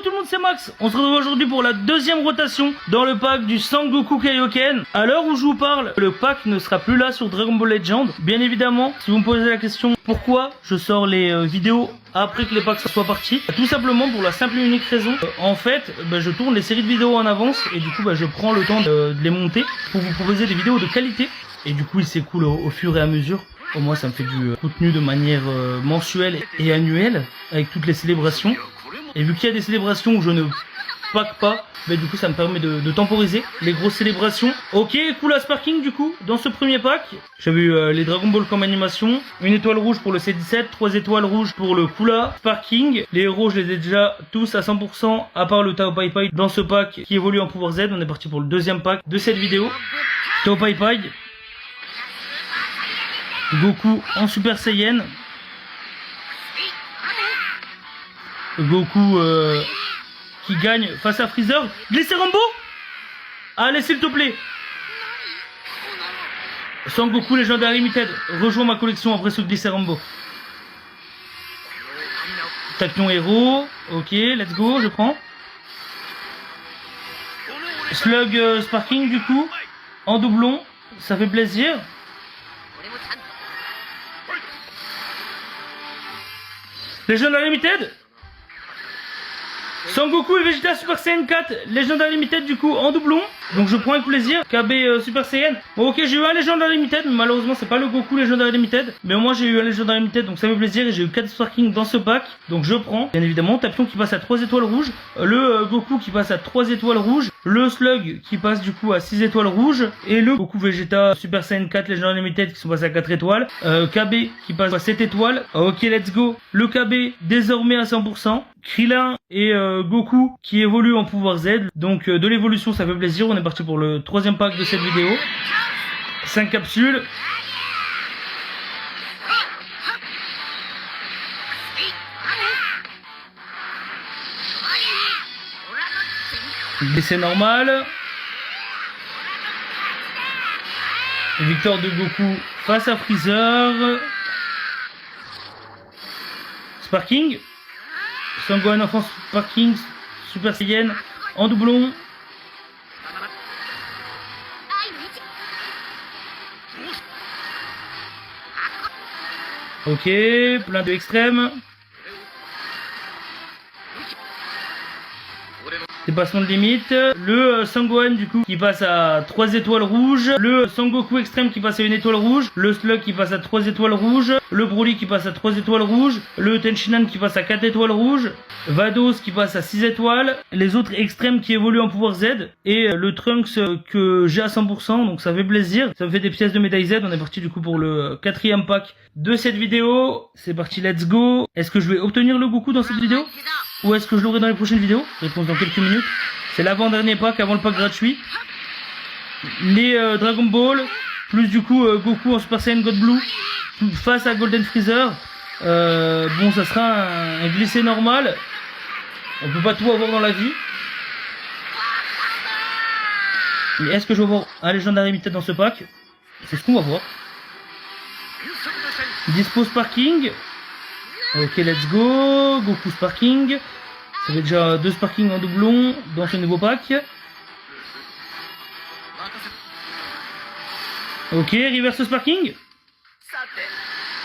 tout le monde, c'est Max. On se retrouve aujourd'hui pour la deuxième rotation dans le pack du Sangoku Kaioken. À l'heure où je vous parle, le pack ne sera plus là sur Dragon Ball Legend. Bien évidemment, si vous me posez la question pourquoi je sors les vidéos après que les packs soient partis, tout simplement pour la simple et unique raison. En fait, je tourne les séries de vidéos en avance et du coup je prends le temps de les monter pour vous proposer des vidéos de qualité. Et du coup il s'écoule au fur et à mesure. Au moins ça me fait du contenu de manière mensuelle et annuelle avec toutes les célébrations. Et vu qu'il y a des célébrations où je ne pack pas, du coup ça me permet de temporiser les grosses célébrations. Ok, Coola Sparking du coup, dans ce premier pack, j'avais eu les Dragon Ball comme animation, une étoile rouge pour le C17, 3 étoiles rouges pour le Coola Sparking. Les héros je les ai déjà tous à 100%, à part le Tao Pai Pai dans ce pack qui évolue en pouvoir Z. On est parti pour le deuxième pack de cette vidéo. Tao Pai Pai, Goku en Super Saiyan, Goku qui gagne face à Freezer. Glisser Rambo. Allez s'il te plaît. Sangoku Legendary Limited. Rejoins ma collection après ce Glisser Rambo. Tachyon Héros. Ok, let's go, je prends. Slug Sparking du coup. En doublon. Ça fait plaisir. Legendary Limited. Sangoku et Vegeta Super Saiyan 4 Legendary Limited du coup en doublon. Donc je prends avec plaisir. KB Super Saiyan. Bon ok, j'ai eu un Legendary Limited, mais malheureusement c'est pas le Goku Legendary Limited. Mais au moins j'ai eu un Legendary Limited, donc ça fait plaisir. Et j'ai eu 4 Sparking dans ce pack. Donc je prends. Bien évidemment, Tapion qui passe à 3 étoiles rouges. Le Goku qui passe à 3 étoiles rouges. Le Slug qui passe du coup à 6 étoiles rouges. Et le Goku Vegeta Super Saiyan 4 Legendary Limited qui sont passés à 4 étoiles. KB qui passe à 7 étoiles. Ok, let's go. Le KB désormais à 100%. Krillin et Goku qui évoluent en pouvoir Z. Donc de l'évolution ça fait plaisir. On est parti pour le troisième pack de cette vidéo. 5 capsules. Blessé normal. Victoire de Goku face à Freezer. Sparking. Sangohan Enfant Sparking Super Saiyan en doublon. Ok, plein de extrêmes. Dépassement de limite. Le Sangohan du coup qui passe à 3 étoiles rouges. Le Sangoku extrême qui passe à 1 étoile rouge. Le Slug qui passe à 3 étoiles rouges. Le Broly qui passe à 3 étoiles rouges. Le Tenshinhan qui passe à 4 étoiles rouges. Vados qui passe à 6 étoiles. Les autres extrêmes qui évoluent en pouvoir Z. Et le Trunks que j'ai à 100%. Donc ça fait plaisir. Ça me fait des pièces de médaille Z. On est parti du coup pour le quatrième pack de cette vidéo. C'est parti, let's go. Est-ce que je vais obtenir le Goku dans cette vidéo? Ou est-ce que je l'aurai dans les prochaines vidéos? Réponse dans quelques minutes. C'est l'avant-dernier pack avant le pack gratuit. Les Dragon Ball, plus du coup Goku en Super Saiyan God Blue face à Golden Freezer. Bon, ça sera un glissé normal. On peut pas tout avoir dans la vie. Mais est-ce que je vais avoir un Legendary Limited dans ce pack? C'est ce qu'on va voir. Dispo Sparking. Ok, let's go. Goku Sparking. Ça fait déjà 2 Sparking en doublon dans ce nouveau pack. Ok, Reverse Sparking.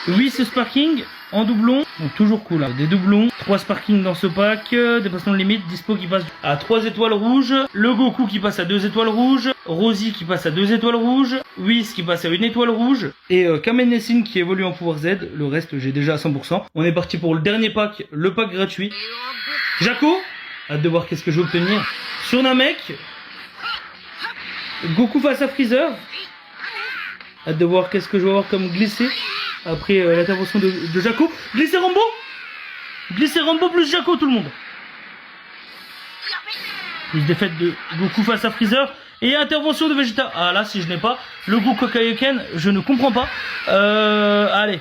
Oui, ce Sparking en doublon. Donc toujours cool, hein. Des doublons. 3 Sparking dans ce pack. Dépassement de limite. Dispo qui passe à 3 étoiles rouges. Le Goku qui passe à 2 étoiles rouges. Rosie qui passe à 2 étoiles rouges. Whis qui passe à 1 étoile rouge. Et Kamen Nessin qui évolue en pouvoir Z. Le reste j'ai déjà à 100%. On est parti pour le dernier pack. Le pack gratuit. Jaco. Hâte de voir qu'est-ce que je vais obtenir. Sur Namek. Goku face à Freezer. Hâte de voir qu'est-ce que je vais avoir comme glissé. Après l'intervention de Jaco. Glisser Rambo. Glisser Rambo plus Jaco tout le monde. Plus défaite de Goku face à Freezer. Et intervention de Vegeta. Ah là si je n'ai pas le Goku Kaioken, je ne comprends pas. Allez.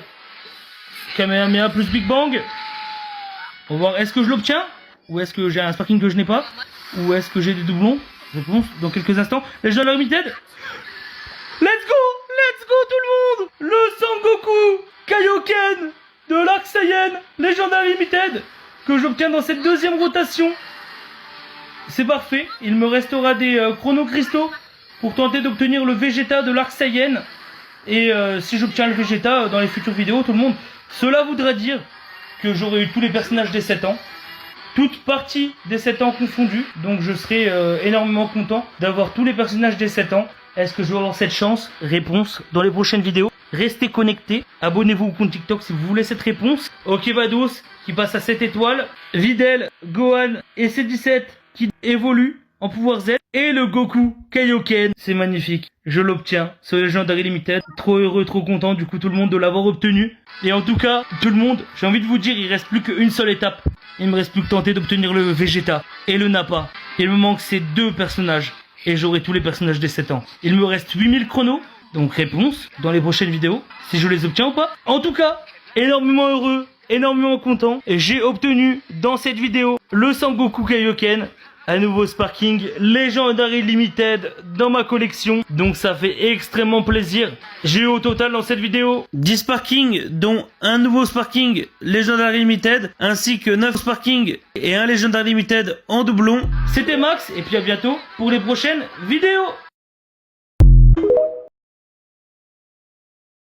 Kamehameha plus Big Bang. On va voir, est-ce que je l'obtiens? Ou est-ce que j'ai un Sparking que je n'ai pas? Ou est-ce que j'ai des doublons? Réponse dans quelques instants. Legendary Limited. Let's go! Let's go tout le monde! Le Sangoku Kaioken de l'Arc Saiyan Legendary Limited que j'obtiens dans cette deuxième rotation c'est parfait. Il me restera des chronocristaux pour tenter d'obtenir le Vegeta de l'Arc Saiyan. Et si j'obtiens le Vegeta dans les futures vidéos, tout le monde, cela voudra dire que j'aurai eu tous les personnages des 7 ans. Toutes parties des 7 ans confondues. Donc je serai énormément content d'avoir tous les personnages des 7 ans. Est-ce que je vais avoir cette chance? Réponse dans les prochaines vidéos. Restez connectés. Abonnez-vous au compte TikTok si vous voulez cette réponse. Okevados qui passe à 7 étoiles. Videl, Gohan et C17 qui évoluent en pouvoir Z. Et le Goku Kaioken. C'est magnifique. Je l'obtiens. Ce Legendary Limited. Trop heureux, trop content du coup tout le monde de l'avoir obtenu. Et en tout cas, tout le monde, j'ai envie de vous dire, il reste plus qu'une seule étape. Il me reste plus que tenter d'obtenir le Vegeta et le Nappa. Il me manque ces 2 personnages. Et j'aurai tous les personnages des 7 ans. Il me reste 8000 chronos. Donc réponse dans les prochaines vidéos. Si je les obtiens ou pas. En tout cas, énormément heureux, énormément content. Et j'ai obtenu dans cette vidéo le Sangoku Kaioken. Un nouveau Sparking Legendary Limited dans ma collection. Donc ça fait extrêmement plaisir. J'ai eu au total dans cette vidéo 10 Sparking, dont un nouveau Sparking Legendary Limited, ainsi que 9 Sparking et un Legendary Limited en doublon. C'était Max, et puis à bientôt pour les prochaines vidéos.